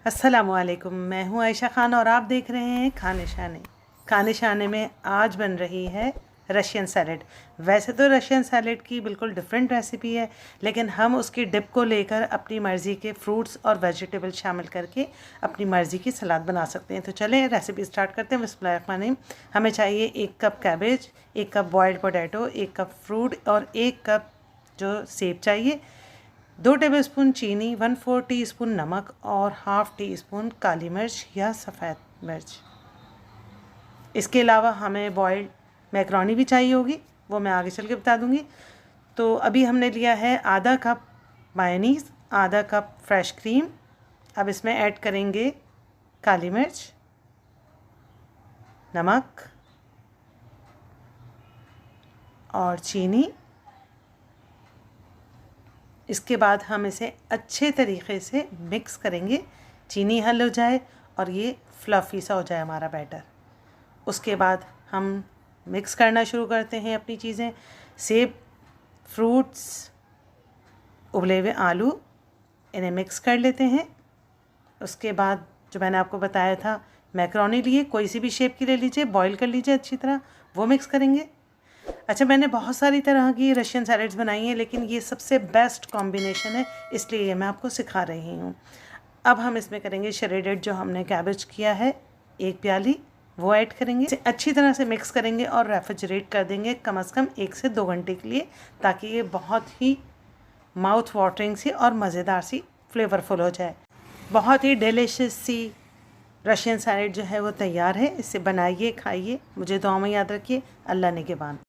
अस्सलामुअलैकुम, मैं हूँ आयशा खान और आप देख रहे हैं खाने शाने में आज बन रही है रशियन सैलेड। वैसे तो रशियन सैलेड की बिल्कुल डिफरेंट रेसिपी है, लेकिन हम उसकी डिप को लेकर अपनी मर्ज़ी के फ्रूट्स और वेजिटेबल शामिल करके अपनी मर्ज़ी की सलाद बना सकते हैं। तो चलें रेसिपी स्टार्ट करते हैं। बिस्मिल्लाहिर्रहमानिर्रहीम। हमें चाहिए 1 cup cabbage, 1 cup boiled potato, 1 cup fruit और 1 कप जो सेब चाहिए, 2 टेबलस्पून चीनी, 1/4 टीस्पून नमक और ½ टीस्पून काली मिर्च या सफ़ेद मिर्च। इसके अलावा हमें बॉइल्ड मैक्रोनी भी चाहिए होगी, वो मैं आगे चल के बता दूंगी। तो अभी हमने लिया है आधा कप मायोनीज़, आधा कप फ्रेश क्रीम। अब इसमें ऐड करेंगे काली मिर्च, नमक और चीनी। इसके बाद हम इसे अच्छे तरीके से मिक्स करेंगे, चीनी हल हो जाए और ये फ्लफ़ी सा हो जाए हमारा बैटर। उसके बाद हम मिक्स करना शुरू करते हैं अपनी चीज़ें। सेब, फ्रूट्स, उबले हुए आलू, इन्हें मिक्स कर लेते हैं। उसके बाद जो मैंने आपको बताया था मैक्रोनी लिए, कोई सी भी शेप की ले लीजिए, बॉईल कर लीजिए अच्छी तरह, वो मिक्स करेंगे। अच्छा, मैंने बहुत सारी तरह की रशियन सैलेड्स बनाई हैं, लेकिन ये सबसे बेस्ट कॉम्बिनेशन है, इसलिए ये मैं आपको सिखा रही हूँ। अब हम इसमें करेंगे श्रेडेड जो हमने कैबेज किया है, 1 प्याली, वो ऐड करेंगे। इसे अच्छी तरह से मिक्स करेंगे और रेफ्रिजरेट कर देंगे कम से कम 1 से 2 घंटे के लिए, ताकि ये बहुत ही माउथ वाटरिंग सी और मज़ेदार सी फ्लेवरफुल हो जाए। बहुत ही डिलीशियस सी रशियन सैलेड जो है वो तैयार है। इसे बनाइए, खाइए, मुझे दुआ में याद रखिए। अल्लाह निगहबान।